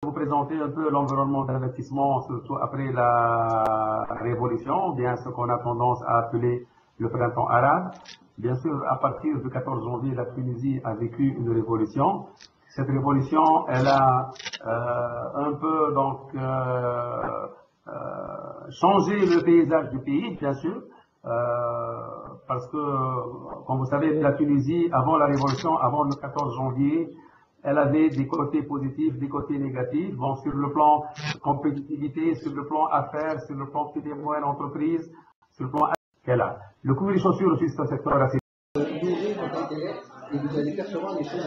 Vous présenter un peu l'environnement d'investissement, surtout après la révolution, bien ce qu'on a tendance à appeler le printemps arabe. Bien sûr, à partir du 14 janvier, la Tunisie a vécu une révolution. Cette révolution, elle a un peu donc changé le paysage du pays, bien sûr, parce que, comme vous savez, la Tunisie, avant la révolution, avant le 14 janvier, elle avait des côtés positifs, des côtés négatifs. Bon, sur le plan compétitivité, sur le plan affaires, sur le plan petites et moyennes entreprises, sur le plan qu'elle a. Le coût des chaussures aussi, c'est un secteur assez. Et vous allez percevoir les choses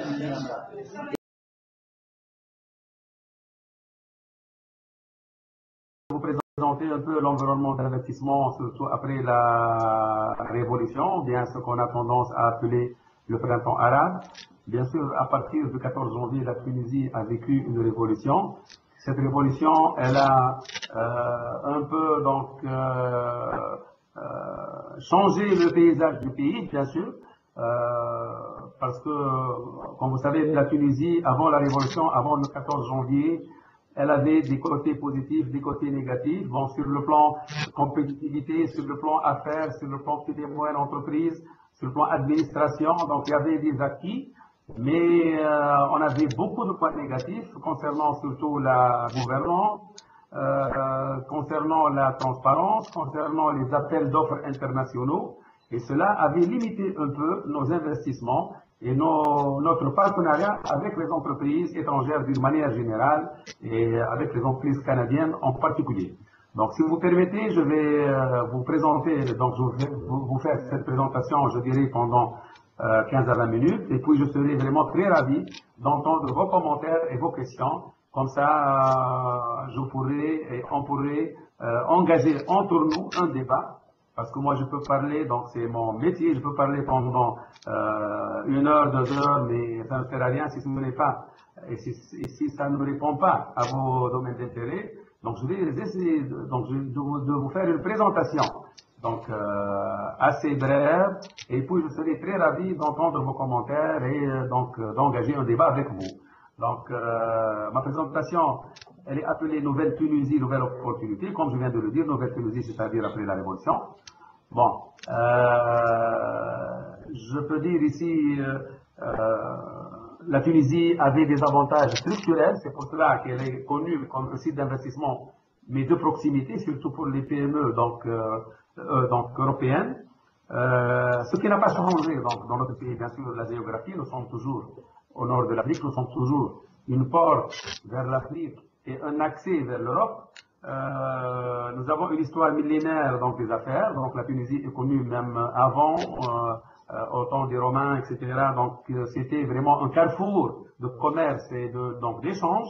vous présenter un peu l'environnement d'investissement, surtout après la révolution, bien ce qu'on a tendance à appeler le printemps arabe. Bien sûr, à partir du 14 janvier, la Tunisie a vécu une révolution. Cette révolution, elle a un peu donc changé le paysage du pays, bien sûr, parce que, comme vous savez, la Tunisie, avant la révolution, avant le 14 janvier, elle avait des côtés positifs, des côtés négatifs. Bon, sur le plan compétitivité, sur le plan affaires, sur le plan petites et moyennes entreprises, sur le plan administration, donc il y avait des acquis. Mais on avait beaucoup de points négatifs concernant surtout la gouvernance, concernant la transparence, concernant les appels d'offres internationaux. Et cela avait limité un peu nos investissements et notre partenariat avec les entreprises étrangères d'une manière générale et avec les entreprises canadiennes en particulier. Donc, si vous permettez, je vais vous présenter, donc je vais vous faire cette présentation, je dirais, pendant 15 à 20 minutes, et puis je serai vraiment très ravi d'entendre vos commentaires et vos questions. Comme ça, je pourrai et on pourrait engager entre nous un débat, parce que moi je peux parler, donc c'est mon métier, je peux parler pendant 1 heure, 2 heures, mais ça ne sert à rien si ce n'est pas, et si ça ne répond pas à vos domaines d'intérêt. Donc je vais essayer de vous faire une présentation. Donc, assez brève, et puis je serai très ravi d'entendre vos commentaires et donc d'engager un débat avec vous. Donc, ma présentation, elle est appelée Nouvelle Tunisie, Nouvelle Opportunité, comme je viens de le dire, Nouvelle Tunisie, c'est-à-dire après la Révolution. Bon, je peux dire ici, la Tunisie avait des avantages structurels, c'est pour cela qu'elle est connue comme un site d'investissement, mais de proximité, surtout pour les PME, donc européennes. Ce qui n'a pas changé donc, dans notre pays, bien sûr, la géographie, nous sommes toujours au nord de l'Afrique, nous sommes toujours une porte vers l'Afrique et un accès vers l'Europe. Nous avons une histoire millénaire donc, des affaires, donc la Tunisie est connue même avant, au temps des Romains, etc. Donc c'était vraiment un carrefour de commerce et d'échange.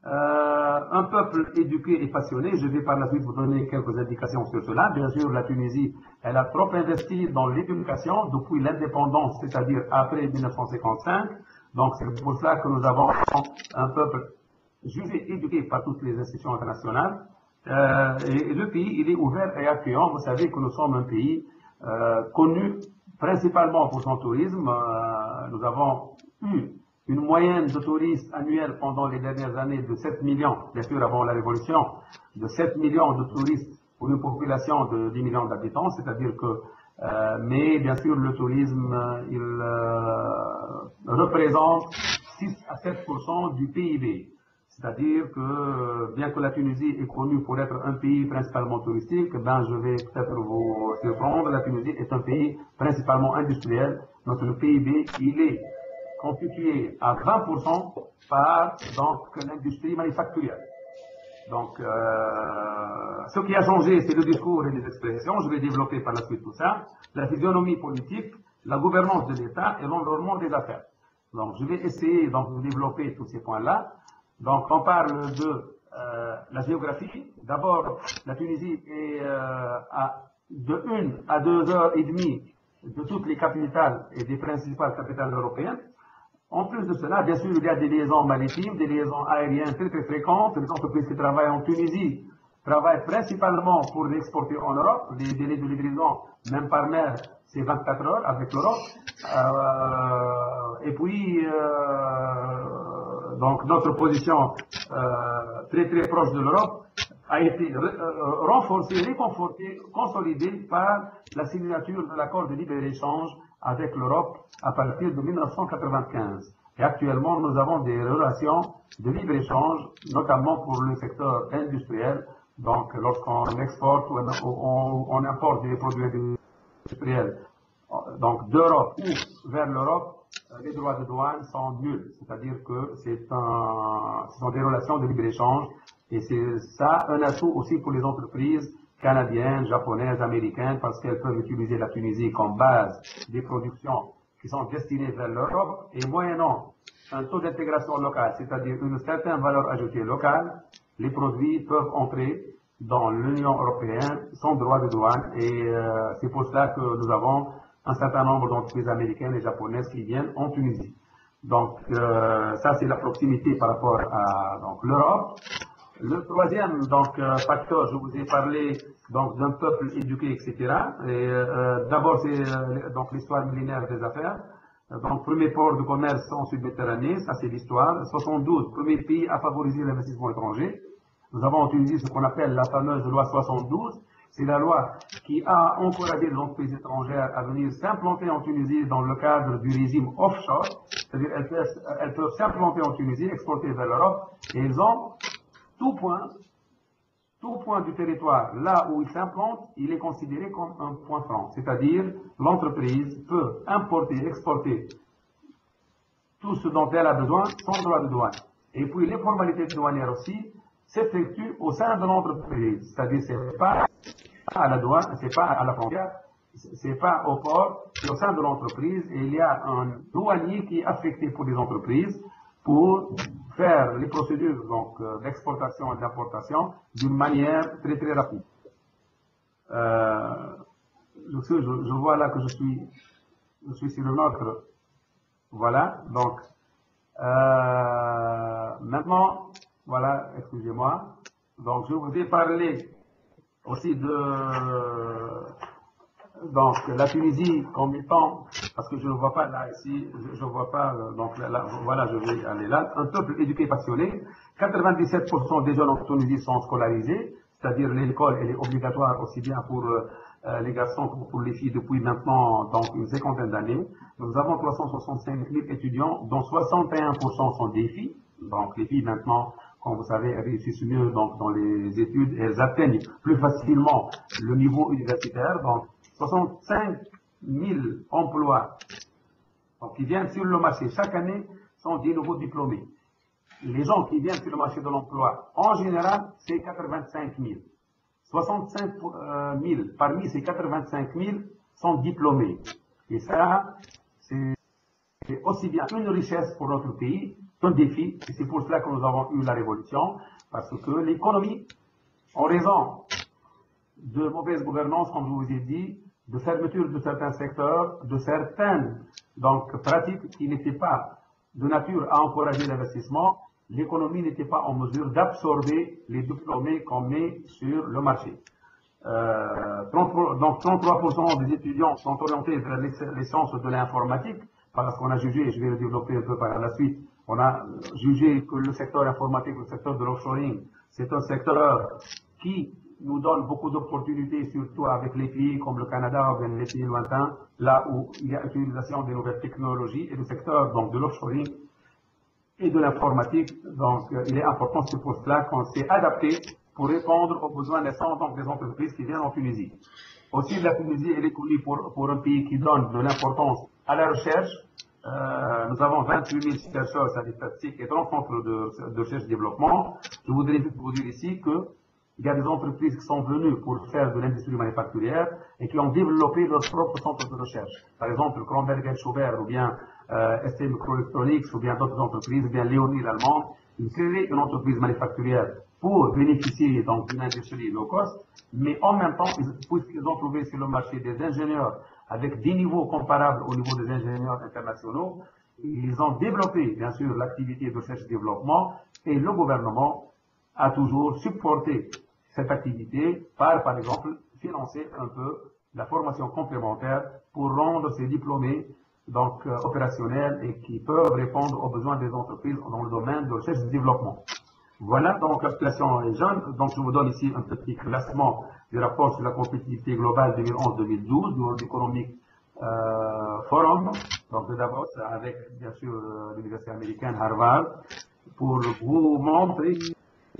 Un peuple éduqué et passionné, je vais par la suite vous donner quelques indications sur cela. Bien sûr, la Tunisie, elle a trop investi dans l'éducation depuis l'indépendance, c'est-à-dire après 1955. Donc c'est pour cela que nous avons un peuple jugé éduqué par toutes les institutions internationales. Et le pays, il est ouvert et accueillant. Vous savez que nous sommes un pays connu principalement pour son tourisme. Nous avons eu une moyenne de touristes annuels pendant les dernières années de 7 millions, bien sûr avant la Révolution, de 7 millions de touristes pour une population de 10 millions d'habitants, c'est-à-dire que, mais bien sûr le tourisme, il représente 6 à 7% du PIB. C'est-à-dire que, bien que la Tunisie est connue pour être un pays principalement touristique, ben je vais peut-être vous surprendre, la Tunisie est un pays principalement industriel. Notre PIB, il est constitué à 20% par l'industrie manufacturière. Donc, ce qui a changé, c'est le discours et les expressions. Je vais développer par la suite tout ça. La physionomie politique, la gouvernance de l'État et l'environnement des affaires. Donc, je vais essayer donc, de développer tous ces points-là. Donc, on parle de la géographie. D'abord, la Tunisie est de 1 à 2 heures et demie de toutes les capitales et des principales capitales européennes. En plus de cela, bien sûr, il y a des liaisons maritimes, des liaisons aériennes très très fréquentes. Les entreprises qui travaillent en Tunisie travaillent principalement pour l'exporter en Europe. Les délais de livraison, même par mer, c'est 24 heures avec l'Europe. Et puis, donc notre position très proche de l'Europe a été renforcée, réconfortée, consolidée par la signature de l'accord de libre-échange avec l'Europe à partir de 1995. Et actuellement, nous avons des relations de libre-échange, notamment pour le secteur industriel. Donc, lorsqu'on exporte ou on importe des produits industriels, donc d'Europe ou vers l'Europe, les droits de douane sont nuls. C'est-à-dire que ce sont des relations de libre-échange et c'est ça un atout aussi pour les entreprises canadiennes, japonaises, américaines, parce qu'elles peuvent utiliser la Tunisie comme base des productions qui sont destinées vers l'Europe et moyennant un taux d'intégration locale, c'est-à-dire une certaine valeur ajoutée locale, les produits peuvent entrer dans l'Union européenne sans droit de douane et c'est pour cela que nous avons un certain nombre d'entreprises américaines et japonaises qui viennent en Tunisie. Donc ça c'est la proximité par rapport à l'Europe. Le troisième facteur, je vous ai parlé donc d'un peuple éduqué, etc. Et d'abord c'est donc l'histoire millénaire des affaires. Donc premier port de commerce en Sud-Méditerranée, ça c'est l'histoire. 72, premier pays à favoriser l'investissement étranger. Nous avons en Tunisie ce qu'on appelle la fameuse loi 72. C'est la loi qui a encouragé les entreprises étrangères à venir s'implanter en Tunisie dans le cadre du régime offshore. C'est-à-dire elles peuvent s'implanter en Tunisie, exporter vers l'Europe, et ils ont tout point du territoire, là où il s'implante, il est considéré comme un point franc. C'est-à-dire, l'entreprise peut importer, exporter tout ce dont elle a besoin sans droit de douane. Et puis, les formalités douanières aussi s'effectuent au sein de l'entreprise. C'est-à-dire, c'est pas à la douane, c'est pas à la frontière, c'est pas au port, c'est au sein de l'entreprise. Et il y a un douanier qui est affecté pour les entreprises pour faire les procédures d'exportation et d'importation d'une manière très rapide. Je vois là que je suis sur une autre. Voilà, donc maintenant, voilà, excusez-moi. Donc je vous ai parlé aussi de la Tunisie comme étant, parce que je ne vois pas là ici, je ne vois pas, donc là, voilà, je vais aller là, un peuple éduqué passionné. 97% des jeunes en Tunisie sont scolarisés, c'est-à-dire l'école elle est obligatoire aussi bien pour les garçons que pour les filles depuis maintenant donc une cinquantaine d'années. Nous avons 365 000 étudiants, dont 61% sont des filles. Donc les filles maintenant, comme vous savez, elles réussissent mieux donc, dans les études, elles atteignent plus facilement le niveau universitaire. Donc 65 000 emplois donc, qui viennent sur le marché chaque année sont des nouveaux diplômés. Les gens qui viennent sur le marché de l'emploi, en général, c'est 85 000. 65 000 parmi ces 85 000 sont diplômés. Et ça, c'est aussi bien une richesse pour notre pays qu'un défi. Et c'est pour cela que nous avons eu la révolution, parce que l'économie, en raison de mauvaise gouvernance, comme je vous ai dit, de fermeture de certains secteurs, de certaines pratiques qui n'étaient pas de nature à encourager l'investissement, l'économie n'était pas en mesure d'absorber les diplômés qu'on met sur le marché. Donc 33% des étudiants sont orientés vers les sciences de l'informatique, parce qu'on a jugé, et je vais le développer un peu par la suite, on a jugé que le secteur informatique, le secteur de l'offshoring, c'est un secteur qui nous donne beaucoup d'opportunités, surtout avec les pays comme le Canada ou bien les pays lointains, là où il y a utilisation des nouvelles technologies, et le secteur donc, de l'offshoring et de l'informatique. Donc, il est important, c'est pour cela qu'on s'est adapté pour répondre aux besoins naissants donc, des entreprises qui viennent en Tunisie. Aussi, la Tunisie, elle est connue pour un pays qui donne de l'importance à la recherche. Nous avons 28 000 chercheurs statistiques et 30 centres de recherche et développement. Je voudrais juste vous dire ici que il y a des entreprises qui sont venues pour faire de l'industrie manufacturière et qui ont développé leur propre centre de recherche. Par exemple, Kronberg & Schubert ou bien ST Microelectronics ou bien d'autres entreprises, ou bien Léonie l'allemande, ils créent une entreprise manufacturière pour bénéficier donc d'une industrie low cost, mais en même temps, puisqu'ils ont trouvé sur le marché des ingénieurs avec des niveaux comparables au niveau des ingénieurs internationaux, ils ont développé bien sûr l'activité de recherche et développement et le gouvernement a toujours supporté cette activité par exemple, financer un peu la formation complémentaire pour rendre ces diplômés donc opérationnels et qui peuvent répondre aux besoins des entreprises dans le domaine de recherche et de développement. Voilà, donc la situation est jeune. Donc je vous donne ici un petit classement du rapport sur la compétitivité globale 2011-2012 du World Economic Forum, donc de Davos, avec bien sûr l'université américaine Harvard, pour vous montrer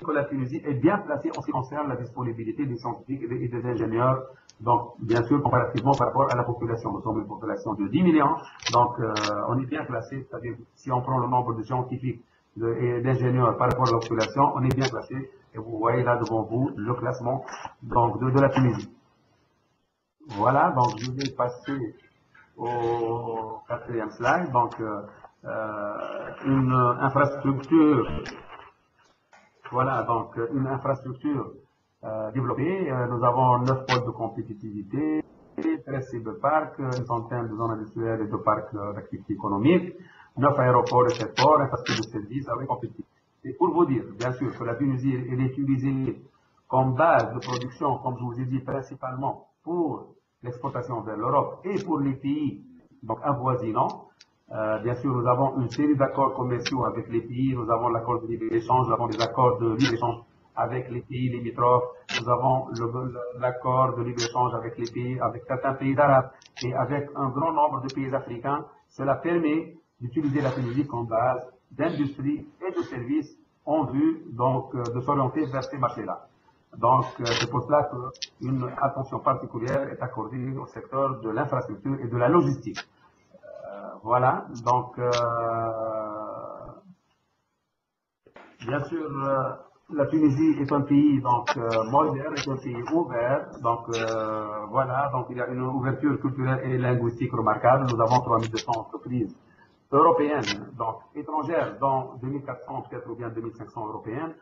que la Tunisie est bien placée en ce qui concerne la disponibilité des scientifiques et des ingénieurs. Donc, bien sûr, comparativement par rapport à la population. Nous sommes une population de 10 millions, donc on est bien placé, c'est-à-dire si on prend le nombre de scientifiques et d'ingénieurs par rapport à la population, on est bien placé. Et vous voyez là devant vous le classement donc, de la Tunisie. Voilà, donc je vais passer au quatrième slide. Donc, une infrastructure, voilà, donc une infrastructure développée. Nous avons 9 pôles de compétitivité, 13 cyberparcs, une centaine de zones industrielles et de parcs d'activité économique, 9 aéroports et 7 ports, infrastructures de services avec compétitivité. Et pour vous dire, bien sûr, que la Tunisie est utilisée comme base de production, comme je vous ai dit, principalement pour l'exportation vers l'Europe et pour les pays donc avoisinants. Bien sûr, nous avons une série d'accords commerciaux avec les pays. Nous avons l'accord de libre-échange, nous avons des accords de libre-échange avec les pays limitrophes. Nous avons l'accord de libre-échange avec les pays, avec certains pays arabes et avec un grand nombre de pays africains. Cela permet d'utiliser la Tunisie comme base d'industrie et de services en vue donc de s'orienter vers ces marchés-là. Donc, c'est pour cela qu'une attention particulière est accordée au secteur de l'infrastructure et de la logistique. Voilà, donc, bien sûr, la Tunisie est un pays donc moderne, est un pays ouvert. Donc, voilà, donc il y a une ouverture culturelle et linguistique remarquable. Nous avons 3200 entreprises européennes, donc étrangères, dont 2400 peut-être ou bien 2500 européennes.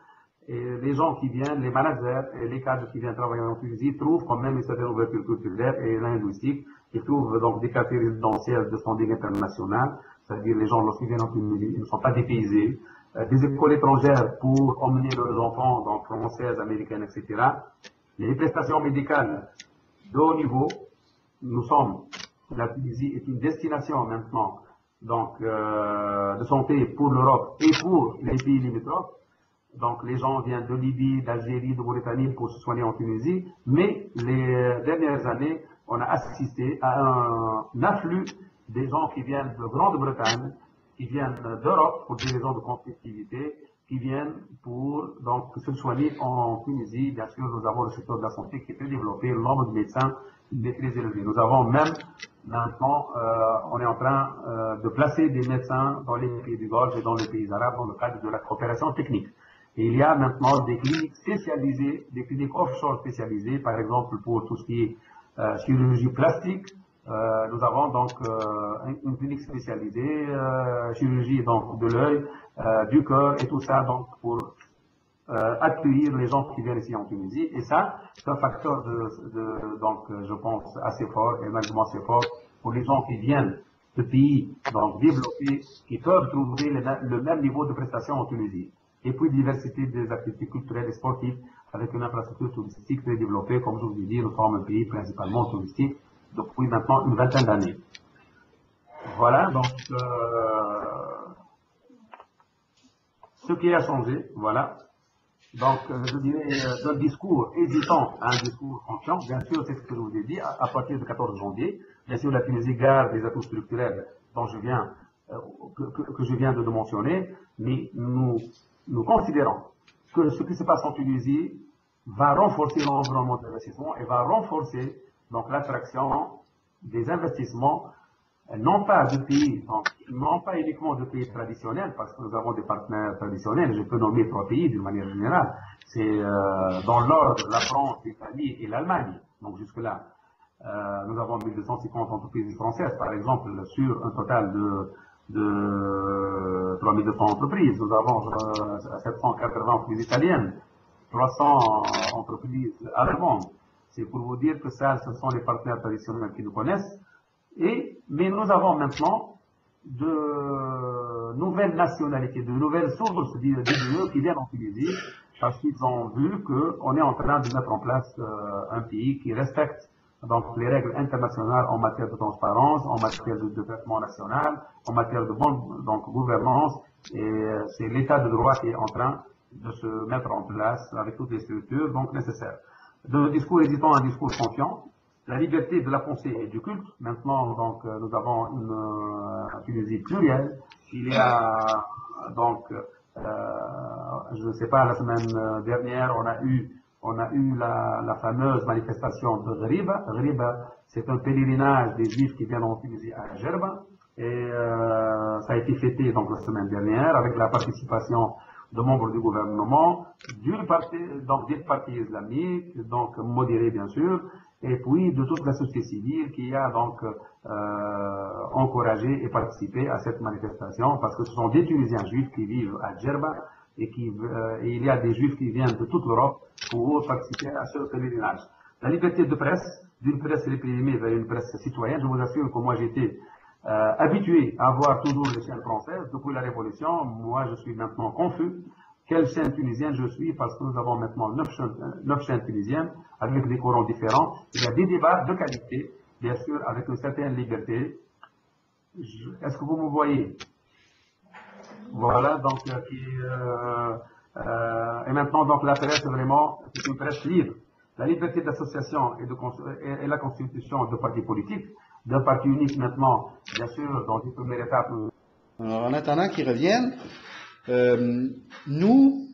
Et les gens qui viennent, les managers et les cadres qui viennent travailler en Tunisie trouvent quand même une certaine ouverture culturelle et linguistique. Ils trouvent donc des quartiers résidentiels de standing international, c'est-à-dire les gens lorsqu'ils viennent en Tunisie, ils ne sont pas dépaysés. Des écoles étrangères pour emmener leurs enfants, donc françaises, américaines, etc. Les prestations médicales de haut niveau, la Tunisie est une destination maintenant donc, de santé pour l'Europe et pour les pays limitrophes. Donc les gens viennent de Libye, d'Algérie, de Mauritanie pour se soigner en Tunisie, mais les dernières années, on a assisté à un afflux des gens qui viennent de Grande-Bretagne, qui viennent d'Europe pour des raisons de compétitivité, qui viennent pour donc se soigner en Tunisie. Bien sûr, nous avons le secteur de la santé qui est très développé, le nombre de médecins est très élevé. Nous avons même maintenant, on est en train de placer des médecins dans les pays du Golfe et dans les pays arabes dans le cadre de la coopération technique. Et il y a maintenant des cliniques spécialisées, des cliniques offshore spécialisées, par exemple pour tout ce qui est chirurgie plastique. Nous avons donc une clinique spécialisée, chirurgie donc de l'œil, du cœur et tout ça donc pour accueillir les gens qui viennent ici en Tunisie. Et ça, c'est un facteur donc je pense assez fort, et un argument assez fort pour les gens qui viennent de pays donc développés, qui peuvent trouver le même niveau de prestation en Tunisie. Et puis diversité des activités culturelles et sportives avec une infrastructure touristique très développée. Comme je vous ai dit, nous sommes un pays principalement touristique depuis maintenant une vingtaine d'années. Voilà, donc ce qui a changé, voilà. Donc, je dirais d'un discours hésitant à un discours confiant. Bien sûr, c'est ce que je vous ai dit, à partir du 14 janvier. Bien sûr, la Tunisie garde les atouts structurels dont je viens, que je viens de mentionner, mais nous considérons que ce qui se passe en Tunisie va renforcer l'environnement d'investissement et va renforcer donc l'attraction des investissements, non pas de pays, donc, non pas uniquement de pays traditionnels, parce que nous avons des partenaires traditionnels, je peux nommer 3 pays d'une manière générale, c'est dans l'ordre la France, l'Italie et l'Allemagne, donc jusque-là. Nous avons 1250 entreprises françaises, par exemple, sur un total de 3200 entreprises. Nous avons 780 entreprises italiennes, 300 entreprises allemandes. C'est pour vous dire que ça, ce sont les partenaires traditionnels qui nous connaissent. Mais nous avons maintenant de nouvelles nationalités, de nouvelles sources d'IDE qui viennent en Tunisie parce qu'ils ont vu qu'on est en train de mettre en place un pays qui respecte donc les règles internationales en matière de transparence, en matière de traitement national, en matière de bonne donc, gouvernance. Et c'est l'état de droit qui est en train de se mettre en place avec toutes les structures donc nécessaires. De discours hésitant à un discours confiant, la liberté de la pensée et du culte. Maintenant, donc, nous avons une Tunisie plurielle. Il y a donc, je ne sais pas, la semaine dernière, on a eu la fameuse manifestation de Ghriba. Ghriba, c'est un pèlerinage des Juifs qui viennent en Tunisie à Gerba. Et ça a été fêté donc la semaine dernière avec la participation de membres du gouvernement, donc des partis islamiques, donc modérés bien sûr, et puis de toute la société civile qui a donc encouragé et participé à cette manifestation, parce que ce sont des Tunisiens juifs qui vivent à Djerba et il y a des juifs qui viennent de toute l'Europe pour participer à ce pèlerinage. La liberté de presse, d'une presse réprimée vers une presse citoyenne, je vous assure que moi j'étais habitué à voir toujours les chaînes françaises depuis la Révolution. Moi, je suis maintenant confus. Quelle chaîne tunisienne je suis parce que nous avons maintenant 9 chaînes tunisiennes avec des courants différents. Il y a des débats de qualité, bien sûr, avec une certaine liberté. Est-ce que vous me voyez? Voilà, donc, et maintenant, donc, la presse, vraiment, c'est une presse libre. La liberté d'association et la constitution de partis politiques, d'un parti unique maintenant, bien sûr, dans une première étape. Alors, en attendant qu'ils reviennent, nous,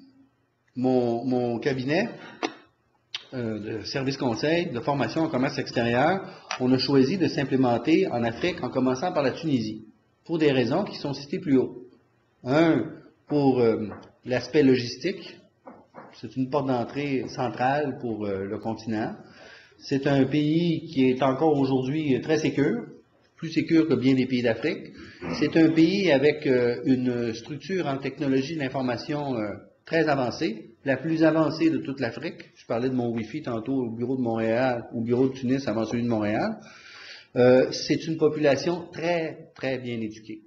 mon cabinet de service conseil, de formation en commerce extérieur, on a choisi de s'implémenter en Afrique en commençant par la Tunisie, pour des raisons qui sont citées plus haut. Un, pour l'aspect logistique. C'est une porte d'entrée centrale pour le continent. C'est un pays qui est encore aujourd'hui très sécure, plus sécure que bien des pays d'Afrique. C'est un pays avec une structure en technologie d'information très avancée, la plus avancée de toute l'Afrique. Je parlais de mon Wi-Fi tantôt au bureau de Montréal, au bureau de Tunis avant celui de Montréal. C'est une population très, très bien éduquée.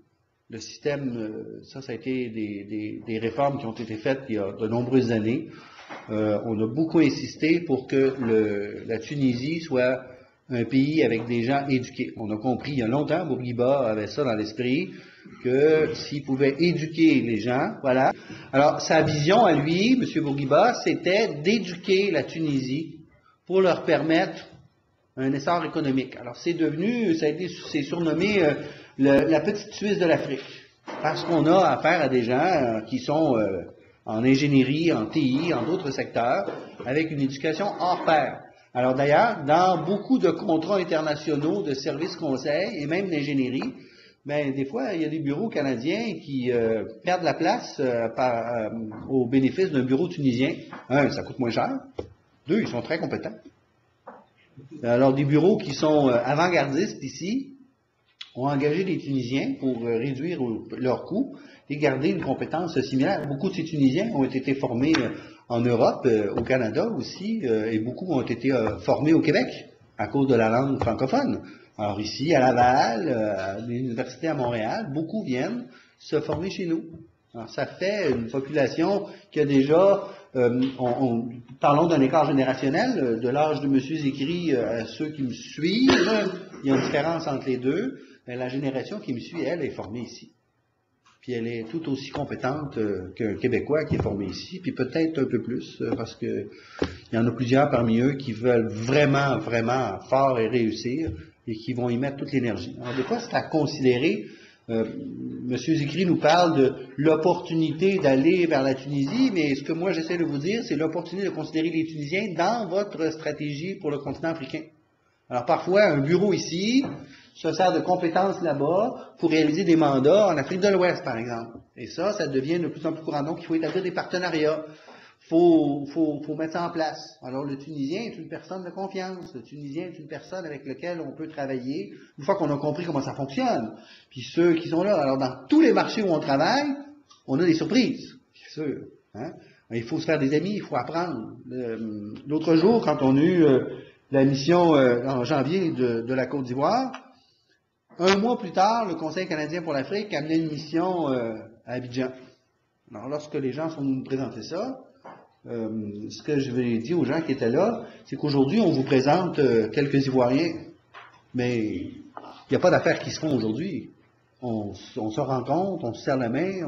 Le système, ça a été des réformes qui ont été faites il y a de nombreuses années. On a beaucoup insisté pour que la Tunisie soit un pays avec des gens éduqués. On a compris il y a longtemps, Bourguiba avait ça dans l'esprit, que s'il pouvait éduquer les gens, voilà. Alors, sa vision à lui, M. Bourguiba, c'était d'éduquer la Tunisie pour leur permettre un essor économique. Alors, c'est surnommé la petite Suisse de l'Afrique, parce qu'on a affaire à des gens qui sont en ingénierie, en TI, en d'autres secteurs, avec une éducation hors pair. Alors d'ailleurs, dans beaucoup de contrats internationaux de services conseils et même d'ingénierie, ben des fois, il y a des bureaux canadiens qui perdent la place au bénéfice d'un bureau tunisien. Un, ça coûte moins cher. Deux, ils sont très compétents. Alors des bureaux qui sont avant-gardistes ici ont engagé des Tunisiens pour réduire leurs coûts et garder une compétence similaire. Beaucoup de ces Tunisiens ont été formés en Europe, au Canada aussi, et beaucoup ont été formés au Québec à cause de la langue francophone. Alors ici, à Laval, à l'université à Montréal, beaucoup viennent se former chez nous. Alors ça fait une population qui a déjà, parlons d'un écart générationnel, de l'âge de M. Zécry à ceux qui me suivent, il y a une différence entre les deux, mais la génération qui me suit, elle, est formée ici. Puis elle est tout aussi compétente qu'un Québécois qui est formé ici, puis peut-être un peu plus, parce que il y en a plusieurs parmi eux qui veulent vraiment, vraiment fort et réussir, et qui vont y mettre toute l'énergie. Alors des fois, c'est à considérer. M. Zécry nous parle de l'opportunité d'aller vers la Tunisie, mais ce que moi j'essaie de vous dire, c'est l'opportunité de considérer les Tunisiens dans votre stratégie pour le continent africain. Alors parfois, un bureau ici se sert de compétences là-bas pour réaliser des mandats en Afrique de l'Ouest, par exemple. Et ça devient de plus en plus courant. Donc, il faut établir des partenariats. Faut mettre ça en place. Alors, le Tunisien est une personne de confiance. Le Tunisien est une personne avec laquelle on peut travailler une fois qu'on a compris comment ça fonctionne. Puis ceux qui sont là. Alors, dans tous les marchés où on travaille, on a des surprises. C'est sûr. Hein? Il faut se faire des amis, il faut apprendre. L'autre jour, quand on a eu la mission en janvier de la Côte d'Ivoire, un mois plus tard, le Conseil canadien pour l'Afrique amenait une mission à Abidjan. Alors, lorsque les gens sont venus nous présenter ça, ce que je vais dire aux gens qui étaient là, c'est qu'aujourd'hui, on vous présente quelques Ivoiriens, mais il n'y a pas d'affaires qui se font aujourd'hui. On se rencontre, on se serre la main,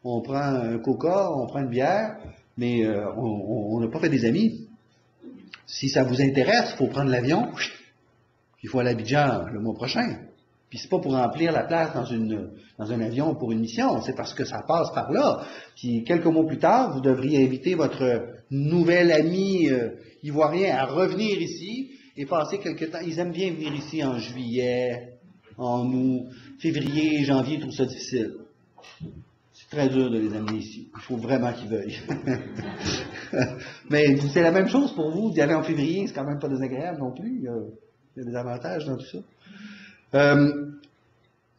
on prend un coca, on prend une bière, mais on n'a pas fait des amis. Si ça vous intéresse, il faut prendre l'avion, puis il faut aller à Abidjan le mois prochain. Puis c'est pas pour remplir la place dans un avion pour une mission, c'est parce que ça passe par là. Puis quelques mois plus tard, vous devriez inviter votre nouvel ami ivoirien à revenir ici et passer quelques temps. Ils aiment bien venir ici en juillet, en août, février, janvier, ils trouvent ça difficile. C'est très dur de les amener ici. Il faut vraiment qu'ils veuillent. Mais c'est la même chose pour vous, d'y aller en février, c'est quand même pas désagréable non plus. Il y a des avantages dans tout ça.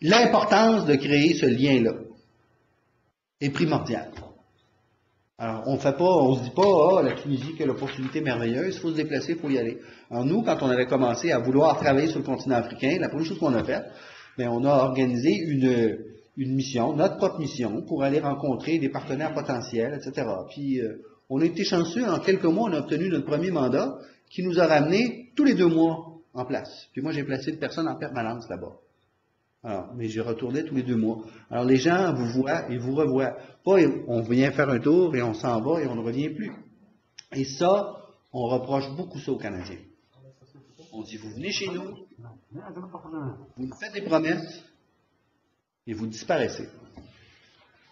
L'importance de créer ce lien-là est primordiale. Alors, on se dit pas, la Tunisie qui a l'opportunité merveilleuse, il faut se déplacer, il faut y aller. Alors nous, quand on avait commencé à vouloir travailler sur le continent africain, la première chose qu'on a faite, on a organisé une mission, notre propre mission, pour aller rencontrer des partenaires potentiels, etc. Puis, on a été chanceux, en quelques mois, on a obtenu notre premier mandat qui nous a ramené tous les 2 mois en place. Puis moi, j'ai placé une personne en permanence là-bas. Alors, mais j'y retournais tous les 2 mois. Alors, les gens vous voient et vous revoient. Pas, on vient faire un tour et on s'en va et on ne revient plus. Et ça, on reproche beaucoup ça aux Canadiens. On dit, vous venez chez nous, vous nous faites des promesses et vous disparaissez.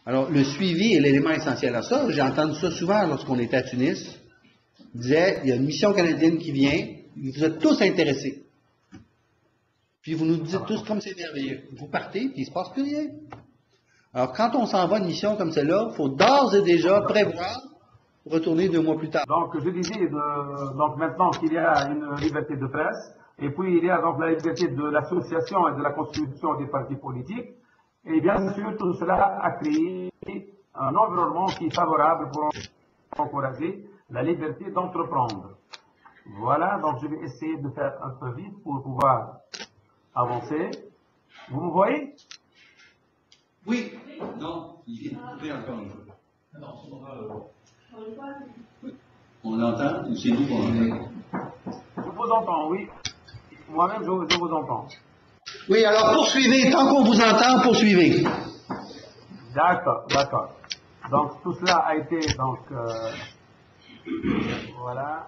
Alors, le suivi est l'élément essentiel à ça. J'ai entendu ça souvent lorsqu'on était à Tunis. On disait, il y a une mission canadienne qui vient, vous êtes tous intéressés. Puis vous nous dites tous comme c'est merveilleux. Vous partez, puis il ne se passe plus rien. Alors, quand on s'en va une mission comme celle-là, il faut d'ores et déjà prévoir retourner 2 mois plus tard. Donc, je disais, donc maintenant qu'il y a une liberté de presse, et puis il y a donc la liberté de l'association et de la constitution des partis politiques, et bien sûr, tout cela a créé un environnement qui est favorable pour encourager la liberté d'entreprendre. Voilà, donc je vais essayer de faire un peu vite pour pouvoir avancer. Vous me voyez? Oui. Non, il vient de couper encore un peu. On l'entend ou c'est nous qu'on entend? Je vous entends, oui. Moi-même, je vous entends. Oui, alors poursuivez. Tant qu'on vous entend, poursuivez. D'accord, d'accord. Donc tout cela a été, donc, voilà.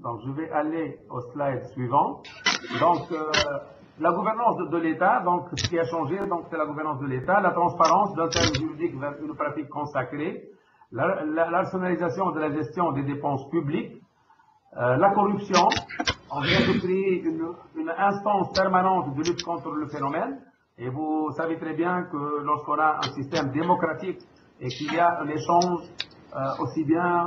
Donc je vais aller au slide suivant. Donc la gouvernance de l'État, donc ce qui a changé, donc c'est la gouvernance de l'État, la transparence d'un terme juridique vers une pratique consacrée, la rationalisation de la gestion des dépenses publiques, la corruption. On vient de créer une instance permanente de lutte contre le phénomène. Et vous savez très bien que lorsqu'on a un système démocratique et qu'il y a un échange aussi bien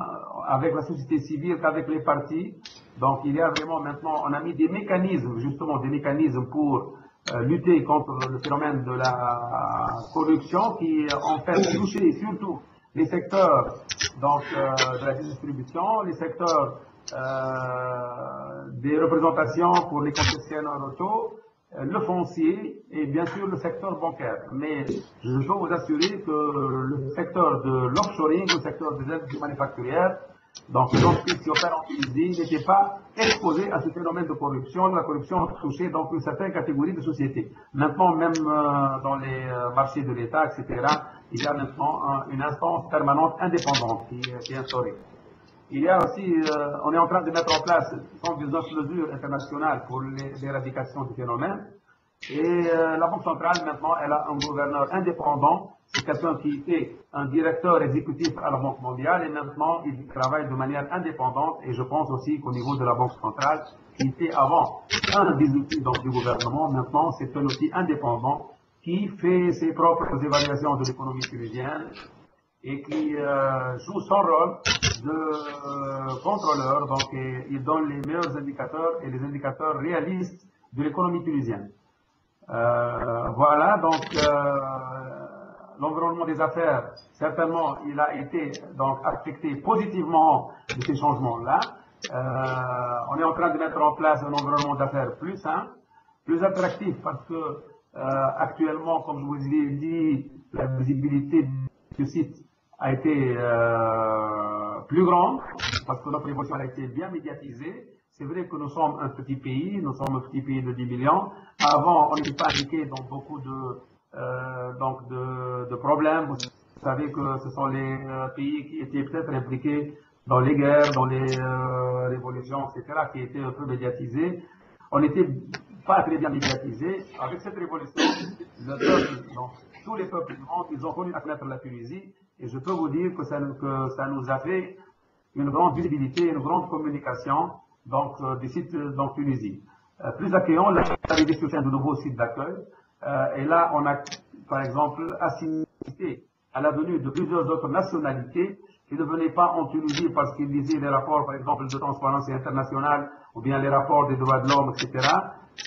avec la société civile qu'avec les partis, donc il y a vraiment maintenant, on a mis des mécanismes, justement des mécanismes pour lutter contre le phénomène de la corruption qui en fait touché surtout les secteurs donc, de la distribution, les secteurs des représentations pour les concessionnaires auto, le foncier et bien sûr le secteur bancaire. Mais je peux vous assurer que le secteur de l'offshoring, le secteur des industries manufacturières, donc les entreprises qui opèrent en Tunisie n'étaient pas exposées à ce phénomène de corruption. La corruption touchait donc une certaine catégorie de sociétés. Maintenant, même dans les marchés de l'État, etc., il y a maintenant une instance permanente indépendante qui est instaurée. Il y a aussi, on est en train de mettre en place 119 mesures internationales pour l'éradication du phénomène. Et la Banque centrale, maintenant, elle a un gouverneur indépendant. C'est quelqu'un qui était un directeur exécutif à la Banque mondiale et maintenant, il travaille de manière indépendante. Et je pense aussi qu'au niveau de la Banque centrale, qui était avant un des outils donc, du gouvernement, maintenant, c'est un outil indépendant qui fait ses propres évaluations de l'économie tunisienne et qui joue son rôle de contrôleur, donc il donne les meilleurs indicateurs et les indicateurs réalistes de l'économie tunisienne. Voilà, donc l'environnement des affaires, certainement, il a été donc affecté positivement de ces changements-là. On est en train de mettre en place un environnement d'affaires plus sain, plus attractif, parce que actuellement, comme je vous ai dit, la visibilité du site a été plus grande, parce que notre évolution a été bien médiatisée. C'est vrai que nous sommes un petit pays de 10 millions. Avant, on n'était pas impliqué dans beaucoup de problèmes. Vous savez que ce sont les pays qui étaient peut-être impliqués dans les guerres, dans les révolutions, etc., qui étaient un peu médiatisés. On n'était pas très bien médiatisés. Avec cette révolution, le peuple, donc, tous les peuples du monde, ils ont connu à connaître la Tunisie. Et je peux vous dire que ça nous a fait une grande visibilité, une grande communication donc, des sites donc, Tunisie. Plus accueillant, l'arrivée sur de nouveaux sites d'accueil. Et là, on a, par exemple, assisté à la venue de plusieurs autres nationalités qui ne venaient pas en Tunisie parce qu'ils lisaient les rapports, par exemple, de Transparency International ou bien les rapports des droits de l'homme, etc.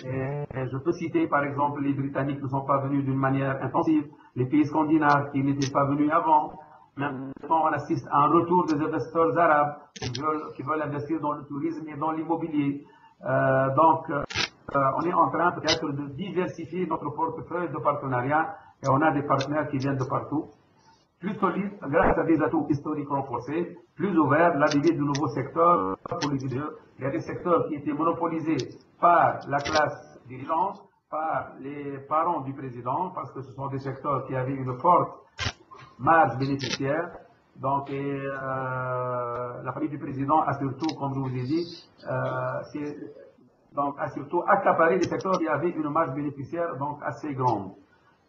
Et je peux citer, par exemple, les Britanniques ne sont pas venus d'une manière intensive, les pays scandinaves qui n'étaient pas venus avant. Maintenant, on assiste à un retour des investisseurs arabes qui veulent investir dans le tourisme et dans l'immobilier. On est en train peut-être de diversifier notre portefeuille de partenariats et on a des partenaires qui viennent de partout. Plus solide, grâce à des atouts historiques renforcés, plus ouverts, l'arrivée de nouveaux secteurs pour les leaders. Il y a des secteurs qui étaient monopolisés par la classe dirigeante, par les parents du président, parce que ce sont des secteurs qui avaient une forte marge bénéficiaire. Donc, la famille du président a surtout, comme je vous ai dit, a surtout accaparé des secteurs qui avaient une marge bénéficiaire donc assez grande.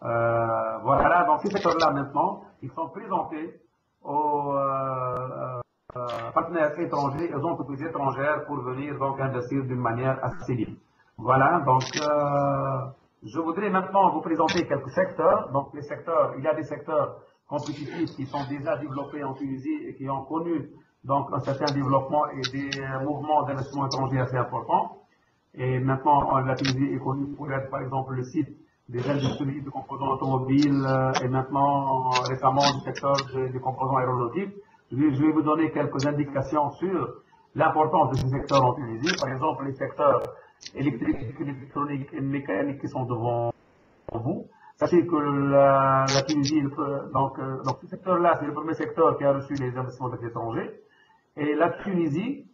Voilà, dans ces secteurs-là maintenant, ils sont présentés aux partenaires étrangers et aux entreprises étrangères pour venir donc investir d'une manière assez libre. Voilà, donc je voudrais maintenant vous présenter quelques secteurs. Donc les secteurs, il y a des secteurs compétitifs qui sont déjà développés en Tunisie et qui ont connu donc un certain développement et des mouvements d'investissement étrangers assez importants. Et maintenant, la Tunisie est connue pour être, par exemple, le site des industries de composants automobiles et maintenant, récemment, du secteur des composants aéronautiques. Je vais vous donner quelques indications sur l'importance de ces secteurs en Tunisie. Par exemple, les secteurs électriques, électroniques et mécaniques qui sont devant vous. Sachez que la Tunisie, donc ce secteur-là, c'est le premier secteur qui a reçu les investissements des étrangers. Et la Tunisie,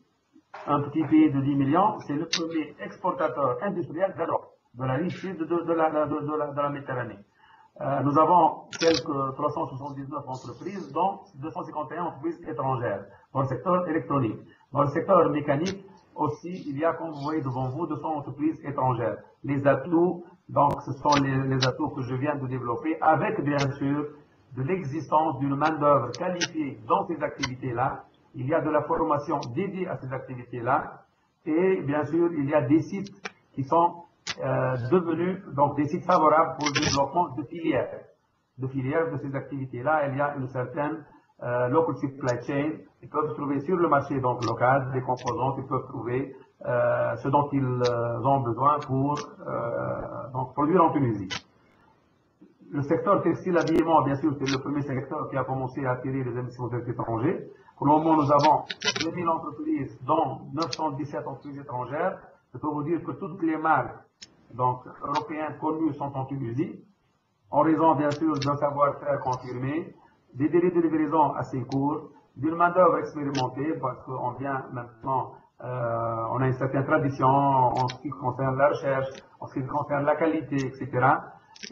un petit pays de 10 millions, c'est le premier exportateur industriel d'Europe, de la rive sud de la Méditerranée. Nous avons quelques 379 entreprises, dont 251 entreprises étrangères, dans le secteur électronique. Dans le secteur mécanique aussi, il y a, comme vous voyez devant vous, 200 entreprises étrangères. Les atouts, donc ce sont les atouts que je viens de développer, avec bien sûr de l'existence d'une main-d'œuvre qualifiée dans ces activités-là. Il y a de la formation dédiée à ces activités-là. Et bien sûr, il y a des sites qui sont devenus donc des sites favorables pour le développement de filières de ces activités-là. Il y a une certaine local supply chain. Ils peuvent trouver sur le marché donc local des composants, ils peuvent trouver ce dont ils ont besoin pour donc produire en Tunisie. Le secteur textile habillement, bien sûr, c'est le premier secteur qui a commencé à attirer les investissements étrangers. Pour le moment, nous avons 2000 entreprises, dont 917 entreprises étrangères. Je peux vous dire que toutes les marques donc, européennes connues sont en Tunisie, en raison, bien sûr, d'un savoir-faire confirmé, des délais de livraison assez courts, d'une main-d'œuvre expérimentée, parce qu'on vient maintenant, on a une certaine tradition en ce qui concerne la recherche, en ce qui concerne la qualité, etc.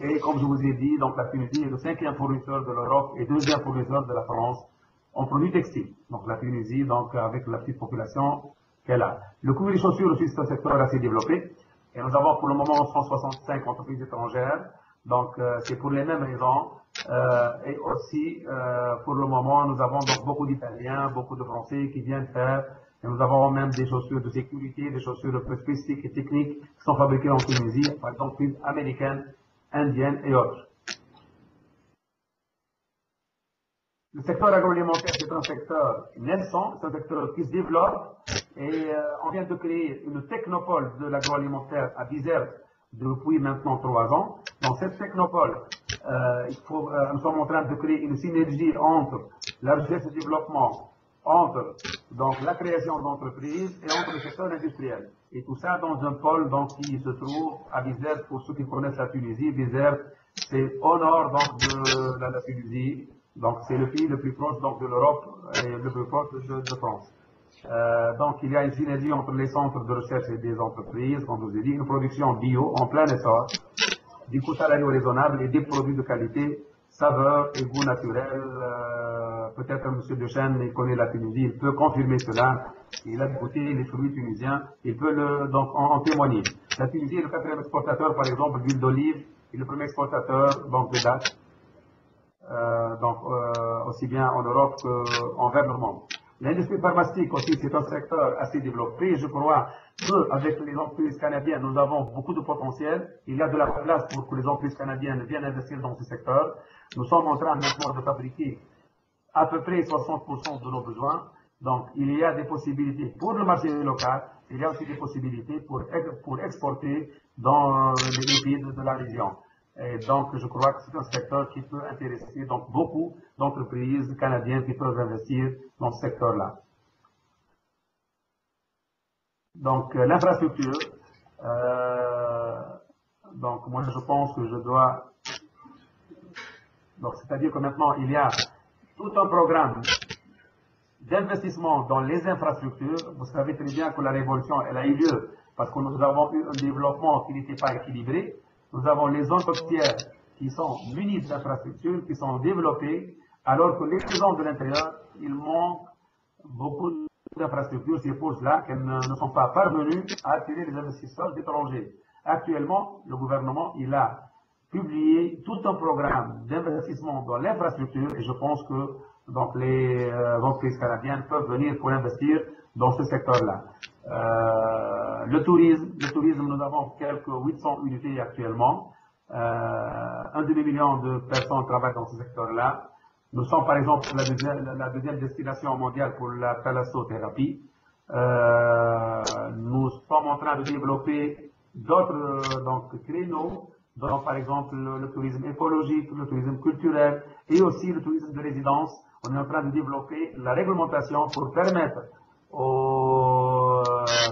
Et comme je vous ai dit, donc la Tunisie est le 5e fournisseur de l'Europe et 2e fournisseur de la France en produits textiles. Donc la Tunisie, donc avec la petite population qu'elle a. Le coût des chaussures aussi, c'est un secteur assez développé. Et nous avons pour le moment 165 entreprises étrangères. Donc c'est pour les mêmes raisons. Et aussi, pour le moment, nous avons donc beaucoup d'Italiens, beaucoup de Français qui viennent faire. Et nous avons même des chaussures de sécurité, des chaussures spécifiques et techniques qui sont fabriquées en Tunisie, par exemple américaines, indiennes et autres. Le secteur agroalimentaire, c'est un secteur naissant, c'est un secteur qui se développe et on vient de créer une technopole de l'agroalimentaire à Bizerte depuis maintenant 3 ans. Dans cette technopole, nous sommes en train de créer une synergie entre la recherche et le développement, entre donc, la création d'entreprises et entre le secteur industriel. Et tout ça dans un pôle donc, qui se trouve à Bizerte. Pour ceux qui connaissent la Tunisie, Bizerte, c'est au nord donc, de la Tunisie. Donc c'est le pays le plus proche donc, de l'Europe et le plus proche de France. Donc il y a une synergie entre les centres de recherche et des entreprises, comme je vous ai dit, une production bio en plein essor, des coûts salariaux raisonnables et des produits de qualité, saveur et goût naturel. Peut-être M. Dechaine il connaît la Tunisie, il peut confirmer cela. Il a goûté les fruits tunisiens, il peut donc en témoigner. La Tunisie est le quatrième exportateur, par exemple, d'huile d'olive, et le premier exportateur donc, de dattes, aussi bien en Europe qu'envers le monde. L'industrie pharmaceutique aussi, c'est un secteur assez développé. Je crois qu'avec les entreprises canadiennes, nous avons beaucoup de potentiel. Il y a de la place pour que les entreprises canadiennes viennent investir dans ce secteur. Nous sommes en train maintenant de fabriquer à peu près 60% de nos besoins. Donc, il y a des possibilités pour le marché local. Il y a aussi des possibilités pour exporter dans les pays de la région. Et donc, je crois que c'est un secteur qui peut intéresser donc beaucoup d'entreprises canadiennes qui peuvent investir dans ce secteur-là. Donc, l'infrastructure. Donc, moi, je pense que je dois. Donc, c'est-à-dire que maintenant, il y a tout un programme d'investissement dans les infrastructures. Vous savez très bien que la révolution, elle a eu lieu parce que nous avons eu un développement qui n'était pas équilibré. Nous avons les zones côtières qui sont munies d'infrastructures, qui sont développées, alors que les zones de l'intérieur, il manque beaucoup d'infrastructures. C'est pour cela qu'elles ne sont pas parvenues à attirer les investisseurs étrangers. Actuellement, le gouvernement, il a publié tout un programme d'investissement dans l'infrastructure et je pense que donc, les entreprises canadiennes peuvent venir pour investir dans ce secteur-là. Le tourisme, nous avons quelques 800 unités actuellement. Un demi-million de personnes travaillent dans ce secteur-là. Nous sommes par exemple la deuxième destination mondiale pour la thalassothérapie. Nous sommes en train de développer d'autres créneaux, donc par exemple le tourisme écologique, le tourisme culturel et aussi le tourisme de résidence. On est en train de développer la réglementation pour permettre aux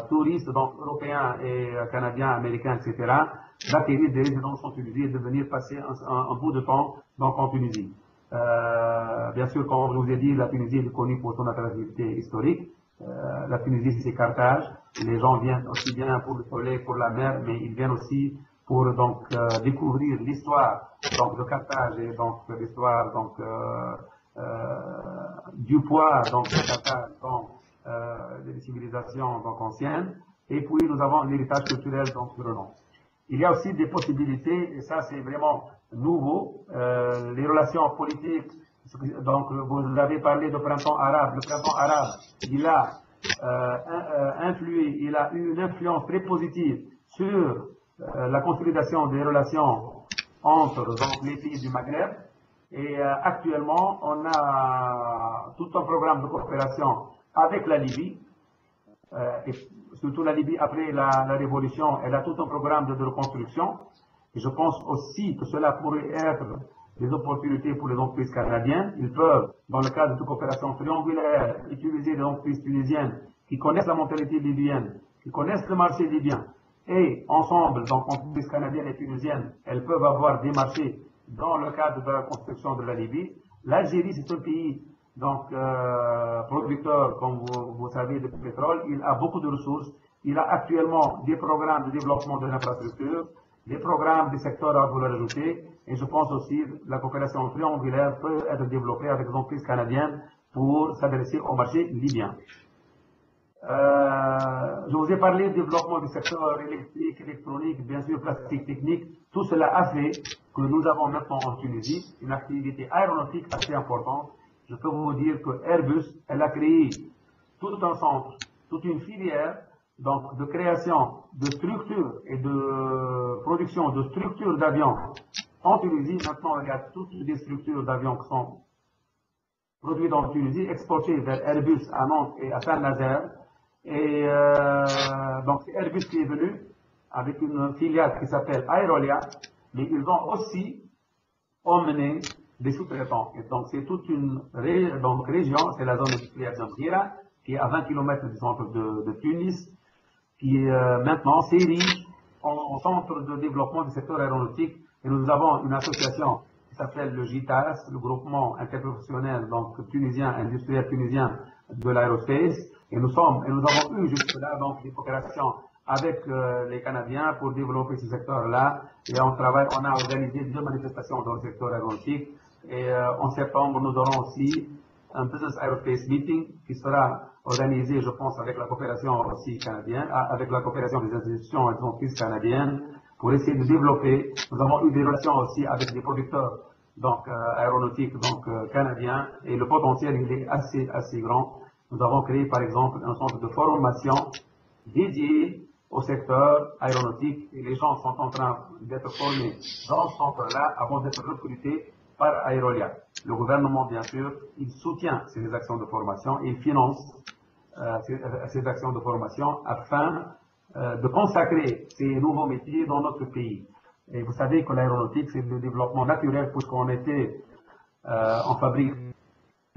touristes donc, européens et canadiens, américains, etc., d'acquérir des résidences en Tunisie et de venir passer un bout de temps donc, en Tunisie. Bien sûr, comme je vous ai dit, la Tunisie est connue pour son attractivité historique. La Tunisie, c'est Carthage. Les gens viennent aussi bien pour le soleil, pour la mer, mais ils viennent aussi pour donc découvrir l'histoire donc de Carthage et donc l'histoire donc du poids donc de Carthage dans les civilisations donc anciennes. Et puis nous avons un héritage culturel donc sur le nom. Il y a aussi des possibilités, et ça c'est vraiment nouveau, les relations politiques. Donc vous avez parlé de printemps arabe. Le printemps arabe, il a influé, il a eu une influence très positive sur la consolidation des relations entre donc, les pays du Maghreb. Et actuellement, on a tout un programme de coopération avec la Libye. Et surtout la Libye, après la révolution, elle a tout un programme de reconstruction. Et je pense aussi que cela pourrait être des opportunités pour les entreprises canadiennes. Ils peuvent, dans le cadre de coopération triangulaire, utiliser des entreprises tunisiennes qui connaissent la mentalité libyenne, qui connaissent le marché libyen. Et ensemble, donc entreprises canadiennes et tunisiennes, elles peuvent avoir des marchés dans le cadre de la construction de la Libye. L'Algérie, c'est un pays donc producteur, comme vous savez, de pétrole. Il a beaucoup de ressources. Il a actuellement des programmes de développement de l'infrastructure, des programmes des secteurs à valeur ajoutée. Et je pense aussi que la coopération triangulaire peut être développée avec les entreprises canadiennes pour s'adresser au marché libyen. Je vous ai parlé du développement du secteur électrique, électronique, bien sûr plastique technique. Tout cela a fait que nous avons maintenant en Tunisie une activité aéronautique assez importante. Je peux vous dire que Airbus, elle a créé tout un centre, toute une filière donc, de création de structures et de production de structures d'avions en Tunisie. Maintenant, il y a toutes les structures d'avions qui sont produites en Tunisie, exportées vers Airbus à Nantes et à Saint-Nazaire. Et donc c'est Airbus qui est venu avec une filiale qui s'appelle Aerolia, mais ils ont aussi emmené des sous-traitants. Et donc c'est toute une région, c'est la zone industrielle de Mghira, qui est à 20 km du centre de Tunis, qui maintenant s'érige en centre de développement du secteur aéronautique. Et nous avons une association qui s'appelle le GITAS, le groupement interprofessionnel donc tunisien, industriel tunisien de l'aérospace. Et nous avons eu jusque-là donc des coopérations avec les Canadiens pour développer ce secteur-là. Et on a organisé 2 manifestations dans le secteur aéronautique. Et en septembre, nous aurons aussi un Business Aerospace Meeting qui sera organisé, je pense, avec la coopération aussi canadienne, avec la coopération des institutions et des entreprises canadiennes pour essayer de développer. Nous avons eu des relations aussi avec des producteurs donc aéronautiques donc canadiens et le potentiel il est assez grand. Nous avons créé par exemple un centre de formation dédié au secteur aéronautique et les gens sont en train d'être formés dans ce centre-là avant d'être recrutés par Aerolia. Le gouvernement, bien sûr, il soutient ces actions de formation et il finance ces actions de formation afin de consacrer ces nouveaux métiers dans notre pays. Et vous savez que l'aéronautique, c'est le développement naturel puisqu'on on fabrique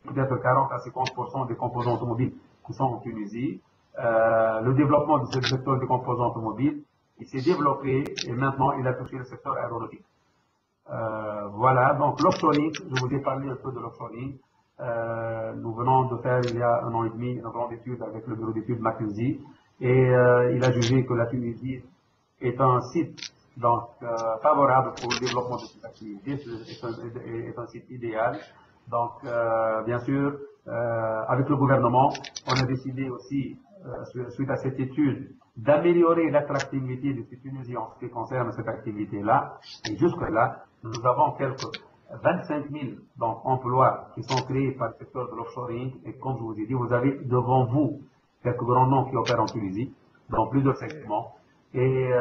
peut-être 40 à 50% des composants automobiles qui sont en Tunisie. Le développement de ce secteur des composants automobiles, il s'est développé et maintenant il a touché le secteur aéronautique. Voilà, donc l'offshoring, je vous ai parlé un peu de l'offshoring. Nous venons de faire il y a 1 an et demi une grande étude avec le bureau d'études McKinsey et il a jugé que la Tunisie est un site donc favorable pour le développement de cette activité, est un site idéal. Donc bien sûr, avec le gouvernement, on a décidé aussi, suite à cette étude, d'améliorer l'attractivité de cette Tunisie en ce qui concerne cette activité-là. Et jusque-là, nous avons quelques 25 000 donc, emplois qui sont créés par le secteur de l'offshoring. Et comme je vous ai dit, vous avez devant vous quelques grands noms qui opèrent en Tunisie, dans plusieurs segments. Et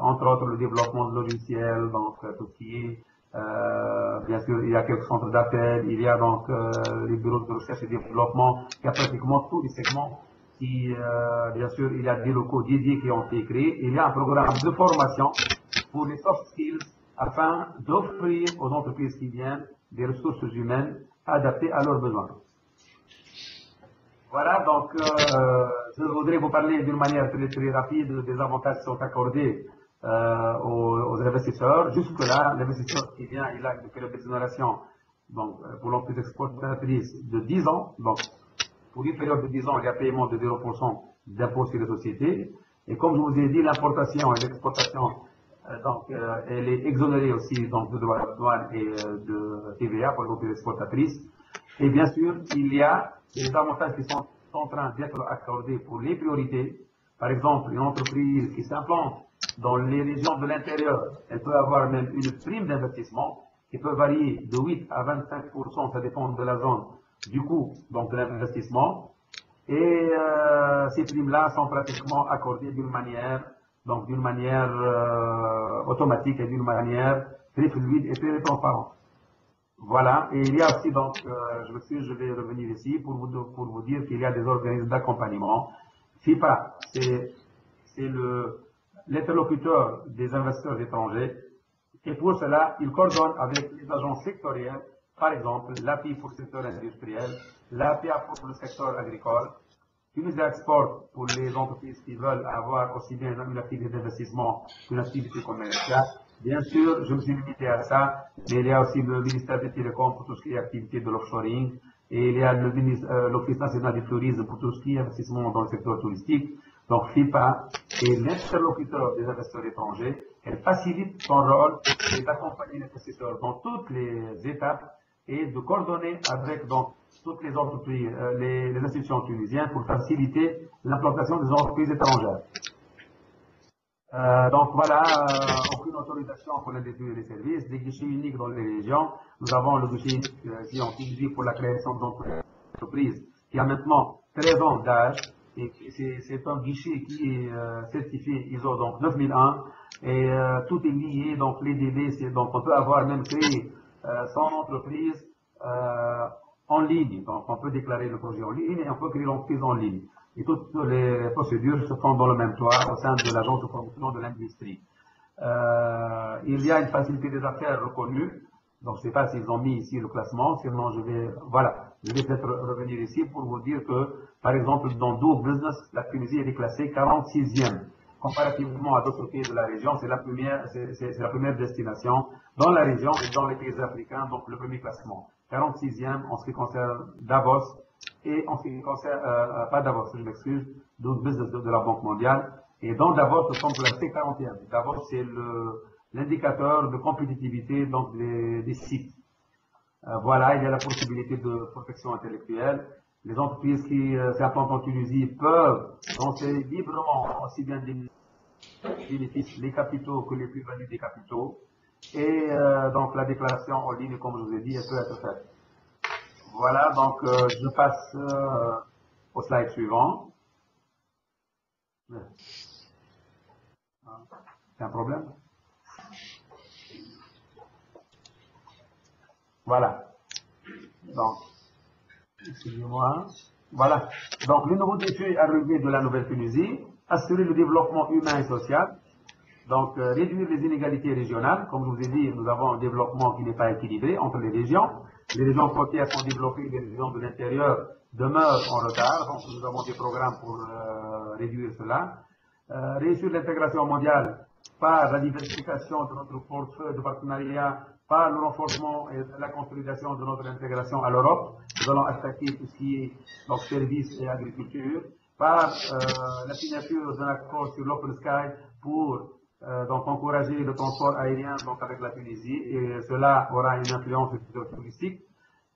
entre autres, le développement de logiciels, donc tout ce qui est, bien sûr, il y a quelques centres d'appel, il y a donc les bureaux de recherche et développement, il y a pratiquement tous les segments qui, bien sûr, il y a des locaux dédiés qui ont été créés. Il y a un programme de formation pour les soft skills afin d'offrir aux entreprises qui viennent des ressources humaines adaptées à leurs besoins. Voilà, donc je voudrais vous parler d'une manière très rapide des avantages qui sont accordés aux investisseurs. Jusque-là, l'investisseur qui vient, il a une période d'exonération pour l'entreprise exportatrice de 10 ans. Donc, pour une période de 10 ans, il y a paiement de 0% d'impôt sur les sociétés. Et comme je vous ai dit, l'importation et l'exportation, elle est exonérée aussi donc, de droits de douane et de TVA pour les entreprises exportatrices. Et bien sûr, il y a des avantages qui sont en train d'être accordés pour les priorités. Par exemple, une entreprise qui s'implante dans les régions de l'intérieur, elle peut avoir même une prime d'investissement qui peut varier de 8 à 25%, ça dépend de la zone, du coût donc, de l'investissement. Et ces primes-là sont pratiquement accordées d'une manière automatique et d'une manière très fluide et très transparente. Voilà, et il y a aussi donc, je vais revenir ici pour vous dire qu'il y a des organismes d'accompagnement. FIPA, c'est l'interlocuteur des investisseurs étrangers, et pour cela, il coordonne avec les agences sectorielles, par exemple l'API pour le secteur industriel, l'APA pour le secteur agricole, Tunisia Export pour les entreprises qui veulent avoir aussi bien une activité d'investissement qu'une activité commerciale. Bien sûr, je me suis limité à ça, mais il y a aussi le ministère des Télécoms pour tout ce qui est activité de l'offshoring, et il y a l'Office national du tourisme pour tout ce qui est investissement dans le secteur touristique. Donc FIPA est l'interlocuteur des investisseurs étrangers. Elle facilite son rôle et d'accompagner les investisseurs dans toutes les étapes et de coordonner avec donc, toutes les entreprises, les institutions tunisiennes pour faciliter l'implantation des entreprises étrangères. Donc voilà, aucune autorisation pour l'industrie des services, des guichets uniques dans les régions. Nous avons le guichet unique ici en Tunisie pour la création d'entreprises qui a maintenant 13 ans d'âge. Et c'est un guichet qui est certifié ISO donc 9001 et tout est lié, donc les délais, donc on peut avoir même créé son entreprise en ligne. Donc on peut déclarer le projet en ligne et on peut créer l'entreprise en ligne. Et toutes les procédures se font dans le même toit au sein de l'agence de promotion de l'industrie. Il y a une facilité des affaires reconnue. Donc, je ne sais pas s'ils ont mis ici le classement, sinon je vais peut-être revenir ici pour vous dire que, par exemple, dans Doing Business, la Tunisie est classée 46e. Comparativement à d'autres pays de la région, c'est la première destination dans la région et dans les pays africains, donc le premier classement. 46e en ce qui concerne Davos et en ce qui concerne, pas Davos, je m'excuse, de la Banque mondiale. Et dans Davos, nous sommes classés 40e. Davos, c'est l'indicateur de compétitivité donc des sites. Voilà, il y a la possibilité de protection intellectuelle. Les entreprises qui s'implantent en Tunisie peuvent lancer librement aussi bien des bénéfices, les capitaux que les plus-values des capitaux. Et donc la déclaration en ligne, comme je vous ai dit, elle peut être faite. Voilà, donc je passe au slide suivant. C'est un problème? Voilà. Donc, excusez-moi. Voilà. Donc, le nouveau défi à relever de la Nouvelle-Tunisie, assurer le développement humain et social. Donc, réduire les inégalités régionales. Comme je vous ai dit, nous avons un développement qui n'est pas équilibré entre les régions. Les régions côtières sont développées, les régions de l'intérieur demeurent en retard. Donc, nous avons des programmes pour réduire cela. Réussir l'intégration mondiale par la diversification de notre portefeuille de partenariat, par le renforcement et la consolidation de notre intégration à l'Europe. Nous allons attaquer tout ce qui est donc, services et agriculture, par la signature d'un accord sur l'Open Sky pour donc encourager le transport aérien donc, avec la Tunisie, et cela aura une influence sur le secteur touristique.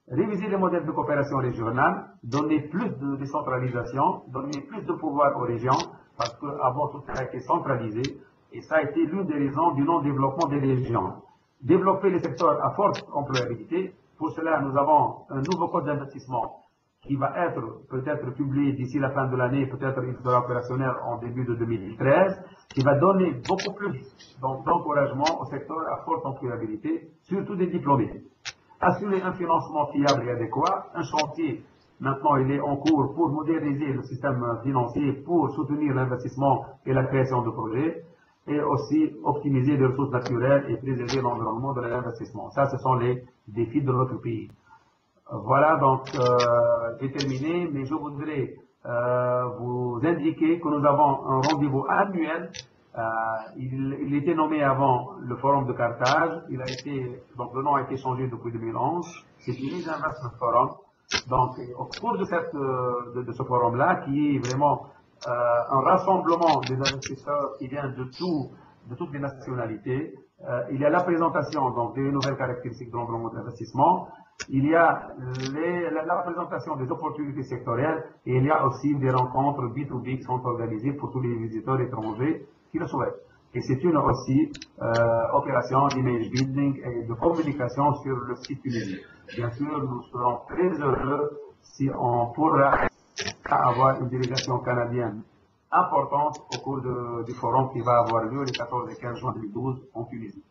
Réviser les modèles de coopération régionale, donner plus de décentralisation, donner plus de pouvoir aux régions, parce qu'avant tout ça a été centralisé, et ça a été l'une des raisons du non-développement des régions. Développer les secteurs à forte employabilité, pour cela nous avons un nouveau code d'investissement qui va être peut-être publié d'ici la fin de l'année, peut-être il sera opérationnel en début de 2013, qui va donner beaucoup plus d'encouragement au secteur à forte employabilité, surtout des diplômés. Assurer un financement fiable et adéquat, un chantier, maintenant il est en cours pour moderniser le système financier, pour soutenir l'investissement et la création de projets, et aussi optimiser les ressources naturelles et préserver l'environnement de l'investissement. Ça, ce sont les défis de notre pays. Voilà, donc j'ai terminé, mais je voudrais vous indiquer que nous avons un rendez-vous annuel. Il était nommé avant le Forum de Carthage. Donc le nom a été changé depuis 2011. C'est une Investment Forum. Donc au cours de ce forum-là, qui est vraiment un rassemblement des investisseurs qui viennent de toutes les nationalités, il y a la présentation donc, des nouvelles caractéristiques de l'environnement d'investissement. Il y a la présentation des opportunités sectorielles et il y a aussi des rencontres B2B qui sont organisées pour tous les visiteurs étrangers qui le souhaitent. Et c'est une aussi opération d'image building et de communication sur le site tunisien. Bien sûr, nous serons très heureux si on pourra avoir une délégation canadienne importante au cours du forum qui va avoir lieu les 14 et 15 juin 2012 en Tunisie.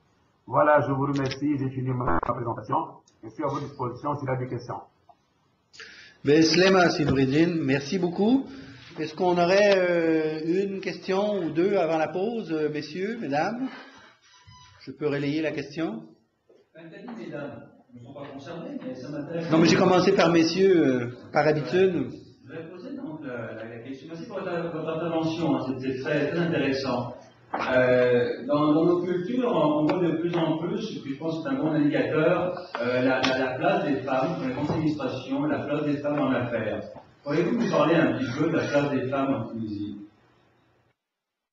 Voilà, je vous remercie, j'ai fini ma présentation. Je suis à votre disposition s'il y a des questions. Slema Sidouridine, merci beaucoup. Est-ce qu'on aurait une question ou deux avant la pause, messieurs, mesdames? Je peux relayer la question? Mesdames ne sont pas concernées, mais ça m'intéresse. Non, mais j'ai commencé par messieurs, par habitude. Je vais poser donc la question. Merci pour votre intervention, hein. C'était très, très intéressant. Dans nos cultures, on voit de plus en plus, et puis je pense que c'est un bon indicateur, la place des femmes dans les conseils d'administration, la place des femmes en affaires. Pourriez-vous nous parler un petit peu de la place des femmes en Tunisie?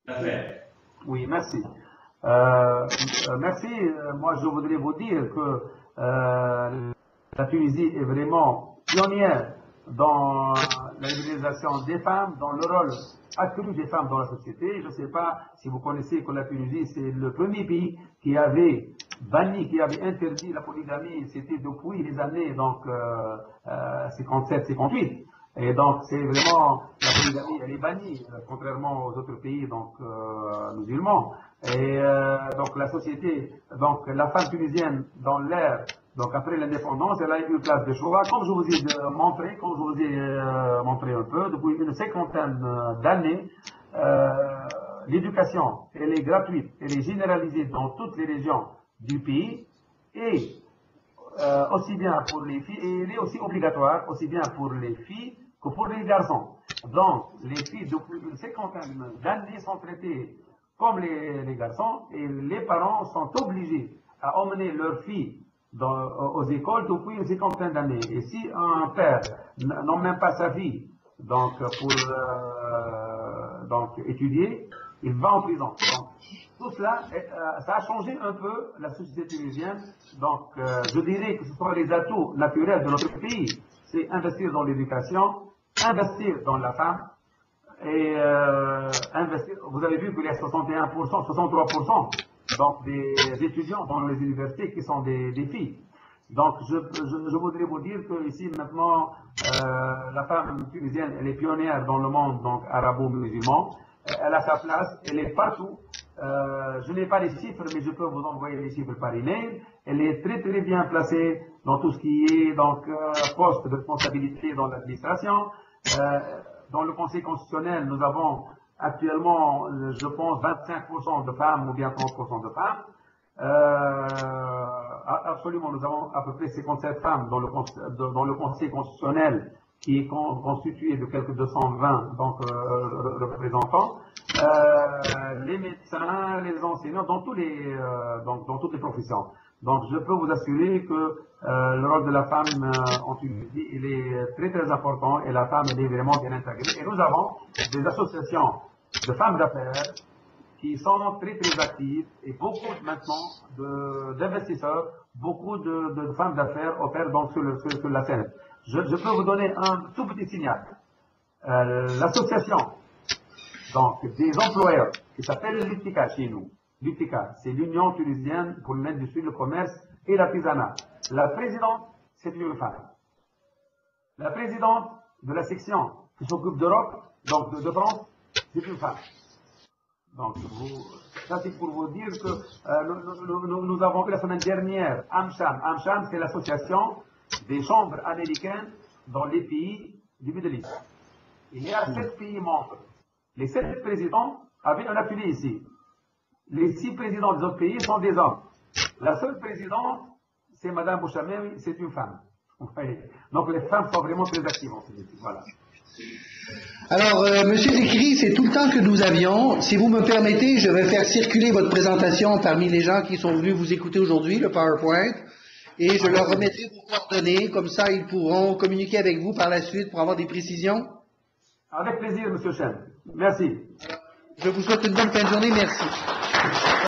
Affaires. Oui, merci. Merci. Moi, je voudrais vous dire que la Tunisie est vraiment pionnière dans la réalisation des femmes, dans le rôle accru des femmes dans la société. Je ne sais pas si vous connaissez que la Tunisie, c'est le premier pays qui avait banni, qui avait interdit la polygamie. C'était depuis les années 57-58. Et donc, c'est vraiment, la polygamie, elle est bannie, contrairement aux autres pays musulmans. Et donc, la société, donc, la femme tunisienne, dans l'ère, donc, après l'indépendance, elle a eu une place de choix. Comme je vous ai montré, montré un peu, depuis une cinquantaine d'années, l'éducation, elle est gratuite, elle est généralisée dans toutes les régions du pays, et aussi bien pour les filles, et elle est aussi obligatoire, aussi bien pour les filles que pour les garçons. Donc, les filles, depuis une cinquantaine d'années, sont traitées comme les garçons, et les parents sont obligés à emmener leurs filles aux écoles depuis une cinquantaine d'années. Et si un père n'emmène pas sa fille donc, pour étudier, il va en prison. Donc, tout cela, ça a changé un peu la société tunisienne. Donc, je dirais que ce sont les atouts naturels de notre pays. C'est investir dans l'éducation, investir dans la femme et investir. Vous avez vu qu'il y a 61%, 63% donc des étudiants dans les universités qui sont des filles. Donc, je voudrais vous dire que ici maintenant, la femme tunisienne, elle est pionnière dans le monde donc arabo-musulman. Elle a sa place, elle est partout. Je n'ai pas les chiffres, mais je peux vous envoyer les chiffres par email. Elle est très très bien placée dans tout ce qui est donc poste de responsabilité dans l'administration. Dans le Conseil constitutionnel, nous avons actuellement, je pense, 25% de femmes ou bien 30% de femmes. Absolument, nous avons à peu près 57 femmes dans le Conseil constitutionnel qui est constitué de quelques 220 donc, représentants, les médecins, les enseignants, dans toutes les professions. Donc, je peux vous assurer que le rôle de la femme en Tunisie, il est très très important et la femme, elle est vraiment bien intégrée. Et nous avons des associations de femmes d'affaires qui sont très très actives et beaucoup maintenant d'investisseurs, beaucoup de femmes d'affaires opèrent donc sur la scène. Je peux vous donner un tout petit signal. L'association donc des employeurs qui s'appelle l'UTICA chez nous. L'UTICA, c'est l'Union tunisienne pour l'industrie, le commerce et l'artisanat. La présidente, c'est une femme. La présidente de la section qui s'occupe d'Europe, donc de France, c'est une femme. Donc, ça c'est pour vous dire que nous avons vu la semaine dernière AmCham. AmCham, c'est l'association des chambres américaines dans les pays du Middle East. Il y a 7 pays membres. Les 7 présidents avaient un affilié ici. Les 6 présidents des autres pays sont des hommes. La seule présidente, c'est Mme Bouchamewi, c'est une femme. Donc les femmes sont vraiment très actives en Tunisie. Voilà. Alors, Monsieur Zekri, c'est tout le temps que nous avions. Si vous me permettez, je vais faire circuler votre présentation parmi les gens qui sont venus vous écouter aujourd'hui, le PowerPoint, et je leur remettrai vos coordonnées, comme ça ils pourront communiquer avec vous par la suite pour avoir des précisions. Avec plaisir, Monsieur Chen. Merci. Je vous souhaite une bonne fin de journée. Merci.